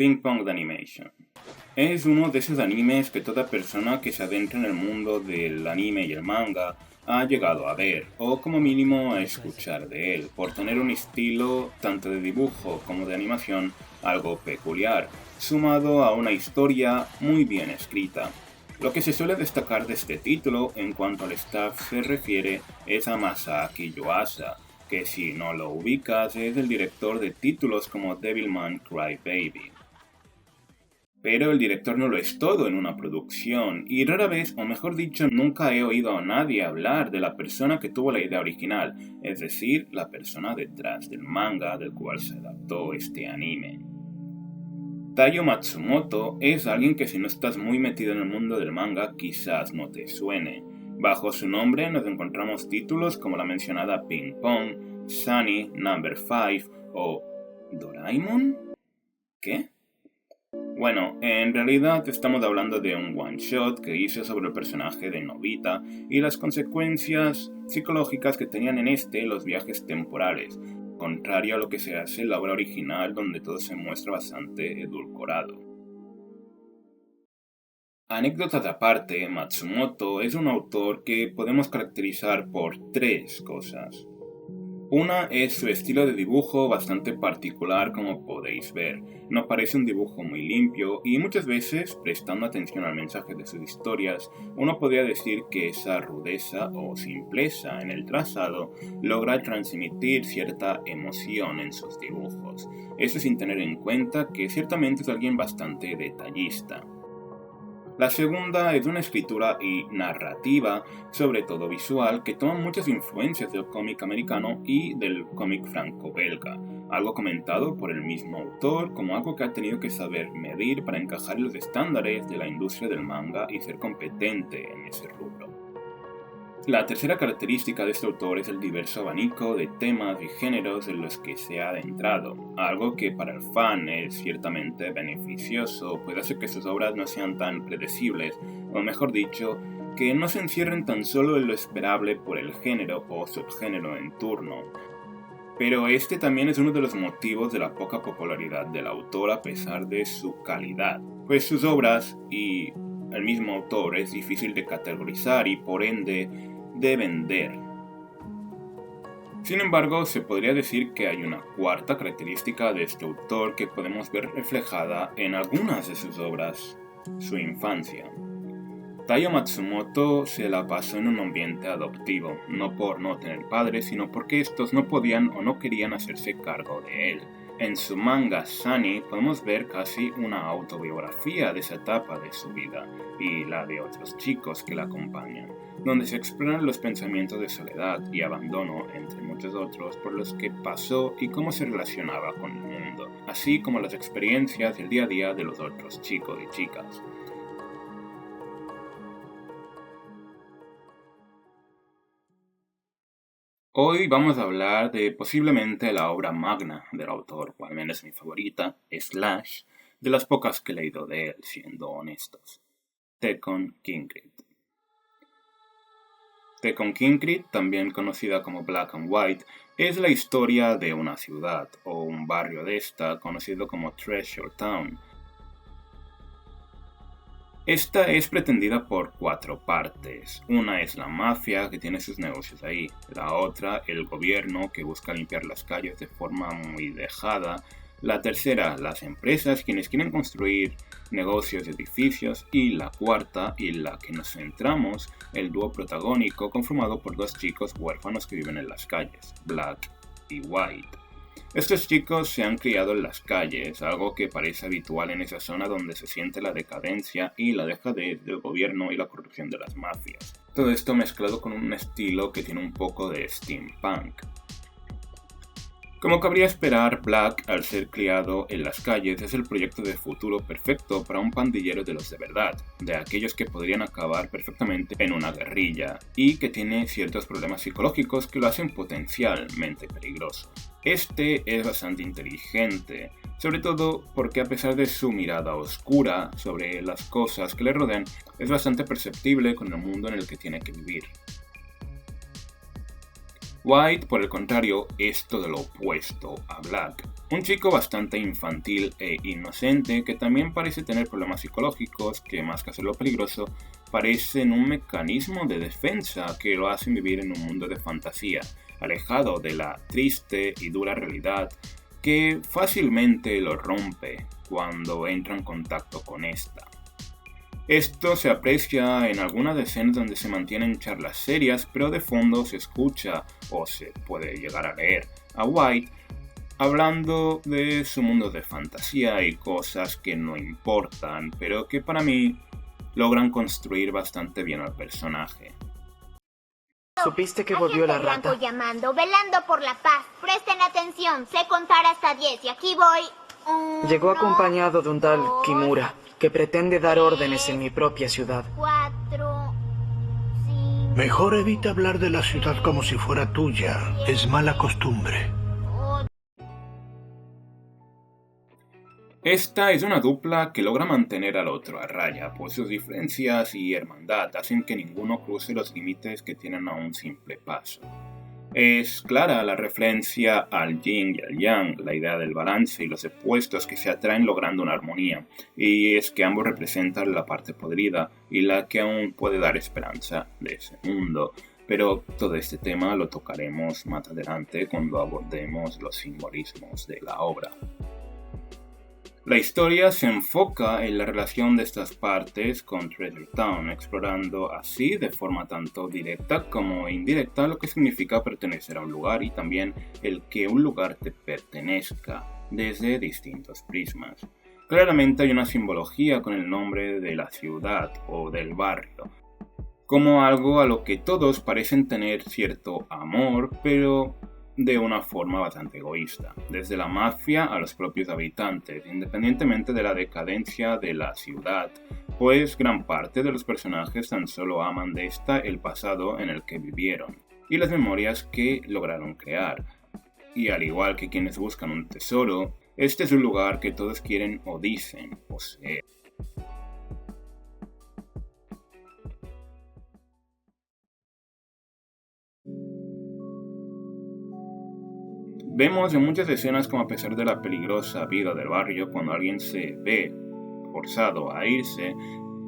Ping Pong The Animation. Es uno de esos animes que toda persona que se adentra en el mundo del anime y el manga ha llegado a ver, o como mínimo a escuchar de él, por tener un estilo tanto de dibujo como de animación algo peculiar, sumado a una historia muy bien escrita. Lo que se suele destacar de este título en cuanto al staff se refiere es a Masaaki Yuasa, que si no lo ubicas es el director de títulos como Devilman Crybaby. Pero el director no lo es todo en una producción, y rara vez, o mejor dicho, nunca he oído a nadie hablar de la persona que tuvo la idea original, es decir, la persona detrás del manga del cual se adaptó este anime. Taiyo Matsumoto es alguien que si no estás muy metido en el mundo del manga quizás no te suene. Bajo su nombre nos encontramos títulos como la mencionada Ping Pong, Sunny, Number 5 o ¿Doraemon? ¿Qué? Bueno, en realidad estamos hablando de un one-shot que hizo sobre el personaje de Nobita y las consecuencias psicológicas que tenían en los viajes temporales, contrario a lo que se hace en la obra original donde todo se muestra bastante edulcorado. Anécdotas aparte, Matsumoto es un autor que podemos caracterizar por tres cosas. Una es su estilo de dibujo bastante particular, como podéis ver. No parece un dibujo muy limpio y muchas veces, prestando atención al mensaje de sus historias, uno podría decir que esa rudeza o simpleza en el trazado logra transmitir cierta emoción en sus dibujos. Eso sin tener en cuenta que ciertamente es alguien bastante detallista. La segunda es una escritura y narrativa, sobre todo visual, que toma muchas influencias del cómic americano y del cómic franco-belga, algo comentado por el mismo autor como algo que ha tenido que saber medir para encajar en los estándares de la industria del manga y ser competente en ese rubro. La tercera característica de este autor es el diverso abanico de temas y géneros en los que se ha adentrado, algo que para el fan es ciertamente beneficioso, pues hace que sus obras no sean tan predecibles, o mejor dicho, que no se encierren tan solo en lo esperable por el género o subgénero en turno. Pero este también es uno de los motivos de la poca popularidad del autor a pesar de su calidad, pues sus obras y el mismo autor es difícil de categorizar y por ende de vender. Sin embargo, se podría decir que hay una cuarta característica de este autor que podemos ver reflejada en algunas de sus obras: su infancia. Taiyo Matsumoto se la pasó en un ambiente adoptivo, no por no tener padres, sino porque estos no podían o no querían hacerse cargo de él. En su manga Sunny podemos ver casi una autobiografía de esa etapa de su vida y la de otros chicos que la acompañan, donde se exploran los pensamientos de soledad y abandono, entre muchos otros, por los que pasó y cómo se relacionaba con el mundo, así como las experiencias del día a día de los otros chicos y chicas. Hoy vamos a hablar de posiblemente la obra magna del autor, o al menos mi favorita, Slash, de las pocas que he leído de él, siendo honestos. Tekon Kinkread. Tekon Kinkread, también conocida como Black and White, es la historia de una ciudad, o un barrio de esta, conocido como Treasure Town. Esta es pretendida por 4 partes. Una es la mafia, que tiene sus negocios ahí. La otra, el gobierno, que busca limpiar las calles de forma muy dejada. La tercera, las empresas, quienes quieren construir negocios y edificios. Y la cuarta, y en la que nos centramos, el dúo protagónico, conformado por 2 chicos huérfanos que viven en las calles, Black y White. Estos chicos se han criado en las calles, algo que parece habitual en esa zona donde se siente la decadencia y la dejadez del gobierno y la corrupción de las mafias. Todo esto mezclado con un estilo que tiene un poco de steampunk. Como cabría esperar, Black, al ser criado en las calles, es el proyecto de futuro perfecto para un pandillero de los de verdad, de aquellos que podrían acabar perfectamente en una guerrilla, y que tiene ciertos problemas psicológicos que lo hacen potencialmente peligroso. Este es bastante inteligente, sobre todo porque a pesar de su mirada oscura sobre las cosas que le rodean, es bastante perceptible con el mundo en el que tiene que vivir. White, por el contrario, es todo lo opuesto a Black. Un chico bastante infantil e inocente que también parece tener problemas psicológicos que, más que hacerlo peligroso, parecen un mecanismo de defensa que lo hacen vivir en un mundo de fantasía, alejado de la triste y dura realidad que fácilmente lo rompe cuando entra en contacto con esta. Esto se aprecia en algunas escenas donde se mantienen charlas serias, pero de fondo se escucha o se puede llegar a leer a White hablando de su mundo de fantasía y cosas que no importan, pero que para mí logran construir bastante bien al personaje. ¿Supiste que volvió la Agente rata? Blanco llamando, velando por la paz. Presten atención, sé contar hasta 10 y aquí voy. Llegó acompañado de un tal Kimura, que pretende dar órdenes en mi propia ciudad. 4, 5, Mejor evita hablar de la ciudad como si fuera tuya. Es mala costumbre. Esta es una dupla que logra mantener al otro a raya, pues sus diferencias y hermandad hacen que ninguno cruce los límites que tienen a un simple paso. Es clara la referencia al yin y al yang, la idea del balance y los opuestos que se atraen logrando una armonía, y es que ambos representan la parte podrida y la que aún puede dar esperanza de ese mundo. Pero todo este tema lo tocaremos más adelante cuando abordemos los simbolismos de la obra. La historia se enfoca en la relación de estas partes con Treasure Town, explorando así de forma tanto directa como indirecta lo que significa pertenecer a un lugar y también el que un lugar te pertenezca desde distintos prismas. Claramente hay una simbología con el nombre de la ciudad o del barrio, como algo a lo que todos parecen tener cierto amor, pero de una forma bastante egoísta, desde la mafia a los propios habitantes, independientemente de la decadencia de la ciudad, pues gran parte de los personajes tan solo aman de esta el pasado en el que vivieron y las memorias que lograron crear. Y al igual que quienes buscan un tesoro, este es un lugar que todos quieren o dicen poseer. Vemos en muchas escenas como a pesar de la peligrosa vida del barrio, cuando alguien se ve forzado a irse,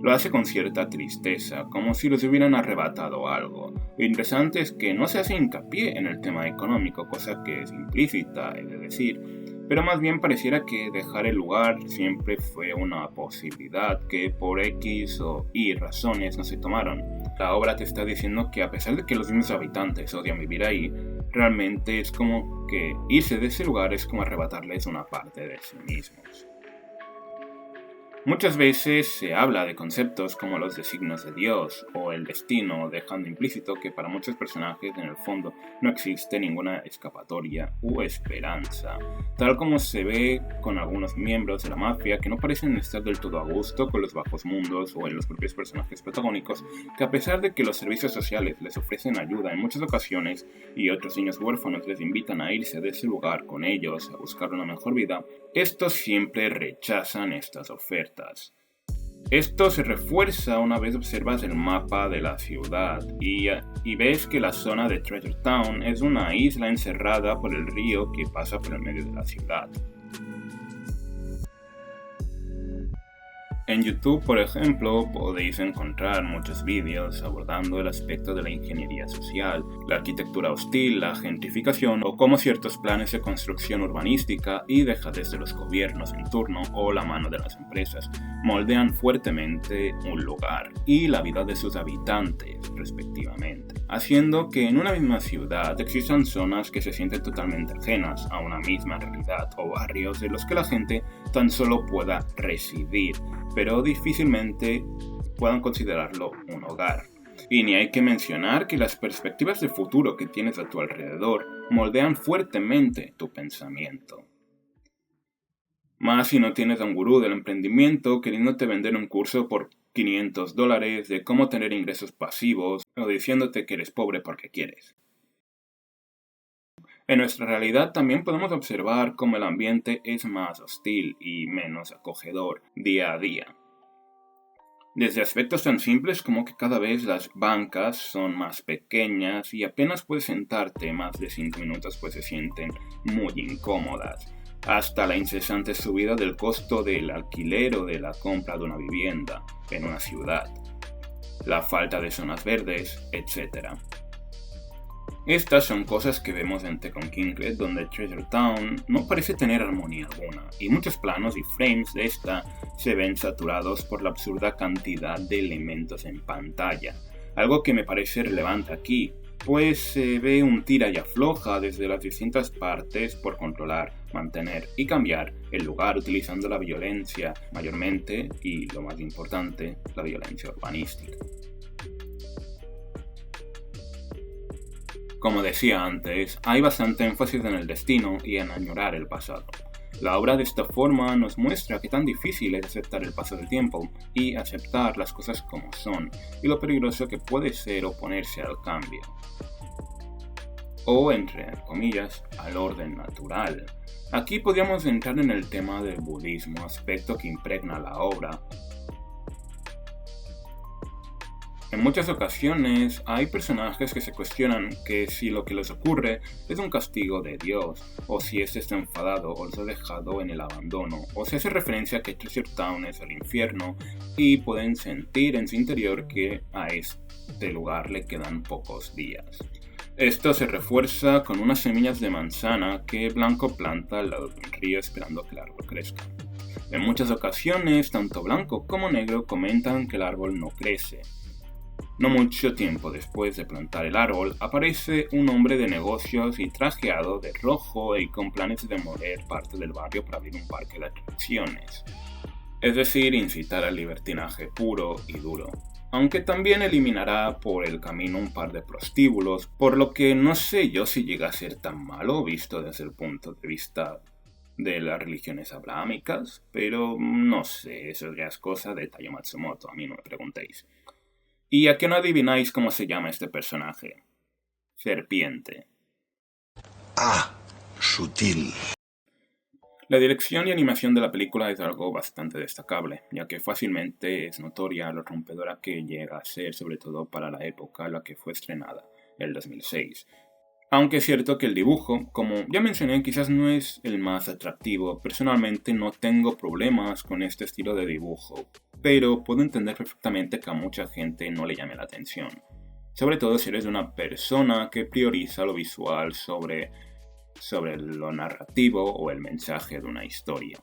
lo hace con cierta tristeza, como si les hubieran arrebatado algo. Lo interesante es que no se hace hincapié en el tema económico, cosa que es implícita, he de decir, pero más bien pareciera que dejar el lugar siempre fue una posibilidad que por X o Y razones no se tomaron. La obra te está diciendo que a pesar de que los mismos habitantes odian vivir ahí, realmente es como que irse de ese lugar es como arrebatarles una parte de sí mismos. Muchas veces se habla de conceptos como los designios de Dios o el destino, dejando implícito que para muchos personajes en el fondo no existe ninguna escapatoria u esperanza, tal como se ve con algunos miembros de la mafia que no parecen estar del todo a gusto con los bajos mundos o en los propios personajes protagónicos, que a pesar de que los servicios sociales les ofrecen ayuda en muchas ocasiones y otros niños huérfanos les invitan a irse de ese lugar con ellos a buscar una mejor vida, estos siempre rechazan estas ofertas. Esto se refuerza una vez observas el mapa de la ciudad y ves que la zona de Treasure Town es una isla encerrada por el río que pasa por el medio de la ciudad. En YouTube, por ejemplo, podéis encontrar muchos vídeos abordando el aspecto de la ingeniería social, la arquitectura hostil, la gentrificación o cómo ciertos planes de construcción urbanística y dejadez de los gobiernos en turno o la mano de las empresas moldean fuertemente un lugar y la vida de sus habitantes, respectivamente, haciendo que en una misma ciudad existan zonas que se sienten totalmente ajenas a una misma realidad o barrios en los que la gente tan solo pueda residir, pero difícilmente puedan considerarlo un hogar. Y ni hay que mencionar que las perspectivas de futuro que tienes a tu alrededor moldean fuertemente tu pensamiento. Más si no tienes a un gurú del emprendimiento queriéndote vender un curso por $500 de cómo tener ingresos pasivos o diciéndote que eres pobre porque quieres. En nuestra realidad también podemos observar cómo el ambiente es más hostil y menos acogedor día a día. Desde aspectos tan simples como que cada vez las bancas son más pequeñas y apenas puedes sentarte más de 5 minutos pues se sienten muy incómodas, hasta la incesante subida del costo del alquiler o de la compra de una vivienda en una ciudad, la falta de zonas verdes, etc. Estas son cosas que vemos en Tekken King Red, donde Treasure Town no parece tener armonía alguna, y muchos planos y frames de esta se ven saturados por la absurda cantidad de elementos en pantalla, algo que me parece relevante aquí, pues se ve un tira y afloja desde las distintas partes por controlar, mantener y cambiar el lugar utilizando la violencia mayormente y, lo más importante, la violencia urbanística. Como decía antes, hay bastante énfasis en el destino y en añorar el pasado. La obra de esta forma nos muestra qué tan difícil es aceptar el paso del tiempo y aceptar las cosas como son, y lo peligroso que puede ser oponerse al cambio. O, entre comillas, al orden natural. Aquí podríamos entrar en el tema del budismo, aspecto que impregna la obra. En muchas ocasiones hay personajes que se cuestionan que si lo que les ocurre es un castigo de Dios, o si éste está enfadado o los ha dejado en el abandono, o se hace referencia a que Treasure Town es el infierno y pueden sentir en su interior que a este lugar le quedan pocos días. Esto se refuerza con unas semillas de manzana que Blanco planta al lado de un río esperando que el árbol crezca. En muchas ocasiones, tanto Blanco como Negro comentan que el árbol no crece. No mucho tiempo después de plantar el árbol, aparece un hombre de negocios y trajeado de rojo y con planes de mover parte del barrio para abrir un parque de atracciones. Es decir, incitar al libertinaje puro y duro. Aunque también eliminará por el camino un par de prostíbulos, por lo que no sé yo si llega a ser tan malo visto desde el punto de vista de las religiones abrahámicas, pero no sé, eso ya es cosa de Taiyo Matsumoto, a mí no me preguntéis. ¿Y a qué no adivináis cómo se llama este personaje? Serpiente. Ah, sutil. La dirección y animación de la película es algo bastante destacable, ya que fácilmente es notoria lo rompedora que llega a ser, sobre todo para la época en la que fue estrenada, el 2006. Aunque es cierto que el dibujo, como ya mencioné, quizás no es el más atractivo. Personalmente no tengo problemas con este estilo de dibujo, pero puedo entender perfectamente que a mucha gente no le llame la atención. Sobre todo si eres una persona que prioriza lo visual sobre lo narrativo o el mensaje de una historia.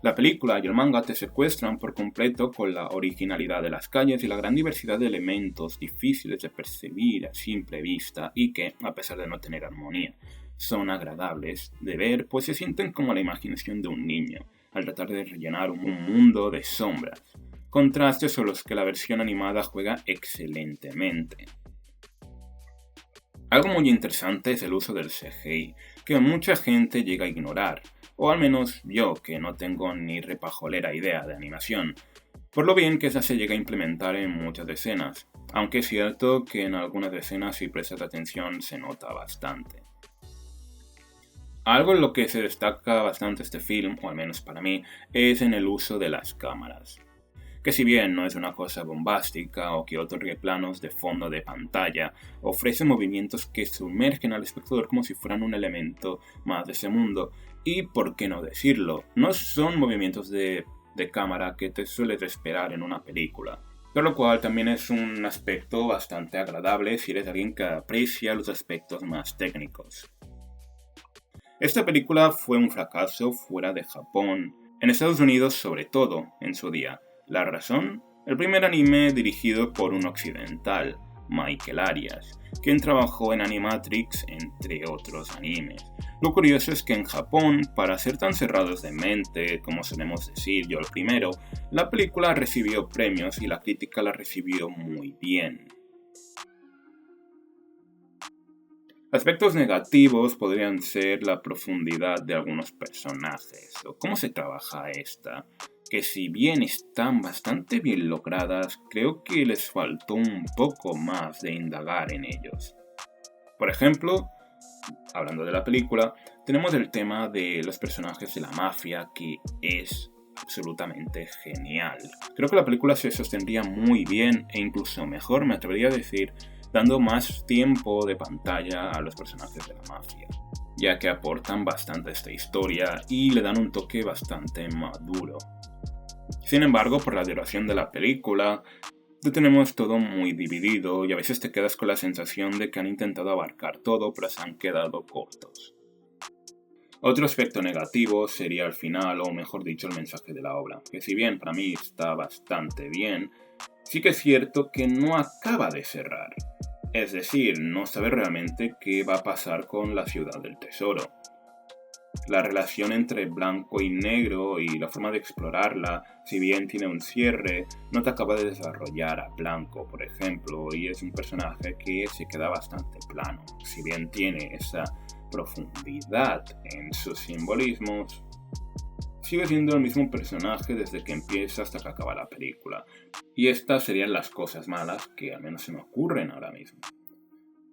La película y el manga te secuestran por completo con la originalidad de las calles y la gran diversidad de elementos difíciles de percibir a simple vista y que, a pesar de no tener armonía, son agradables de ver, pues se sienten como la imaginación de un niño, al tratar de rellenar un mundo de sombras. Contrastes son los que la versión animada juega excelentemente. Algo muy interesante es el uso del CGI, que mucha gente llega a ignorar, o al menos yo, que no tengo ni repajolera idea de animación, por lo bien que esa se llega a implementar en muchas escenas, aunque es cierto que en algunas escenas si prestas atención se nota bastante. Algo en lo que se destaca bastante este film, o al menos para mí, es en el uso de las cámaras. Que si bien no es una cosa bombástica o que otorgue planos de fondo de pantalla, ofrece movimientos que sumergen al espectador como si fueran un elemento más de ese mundo, y por qué no decirlo, no son movimientos de cámara que te sueles esperar en una película, por lo cual también es un aspecto bastante agradable si eres alguien que aprecia los aspectos más técnicos. Esta película fue un fracaso fuera de Japón, en Estados Unidos sobre todo en su día. La razón, el primer anime dirigido por un occidental, Michael Arias, quien trabajó en Animatrix entre otros animes. Lo curioso es que en Japón, para ser tan cerrados de mente, como solemos decir yo el primero, la película recibió premios y la crítica la recibió muy bien. Aspectos negativos podrían ser la profundidad de algunos personajes, o cómo se trabaja esta, que si bien están bastante bien logradas, creo que les faltó un poco más de indagar en ellos. Por ejemplo, hablando de la película, tenemos el tema de los personajes de la mafia, que es absolutamente genial. Creo que la película se sostendría muy bien e incluso mejor, me atrevería a decir, dando más tiempo de pantalla a los personajes de la mafia. ya que aportan bastante a esta historia y le dan un toque bastante maduro. Sin embargo, por la duración de la película, lo tenemos todo muy dividido y a veces te quedas con la sensación de que han intentado abarcar todo pero se han quedado cortos. Otro aspecto negativo sería el final, o mejor dicho, el mensaje de la obra, que si bien para mí está bastante bien, sí que es cierto que no acaba de cerrar. Es decir, no sabe realmente qué va a pasar con la ciudad del tesoro. La relación entre blanco y negro y la forma de explorarla, si bien tiene un cierre, no te acaba de desarrollar a Blanco, por ejemplo, y es un personaje que se queda bastante plano. Si bien tiene esa profundidad en sus simbolismos, sigue siendo el mismo personaje desde que empieza hasta que acaba la película. Y estas serían las cosas malas que al menos se me ocurren ahora mismo.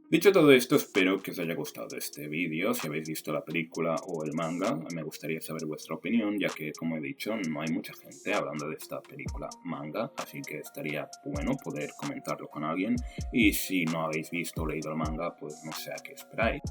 Dicho todo esto, espero que os haya gustado este vídeo. Si habéis visto la película o el manga, me gustaría saber vuestra opinión, ya que, como he dicho, no hay mucha gente hablando de esta película manga, así que estaría bueno poder comentarlo con alguien. Y si no habéis visto o leído el manga, pues no sé a qué esperáis.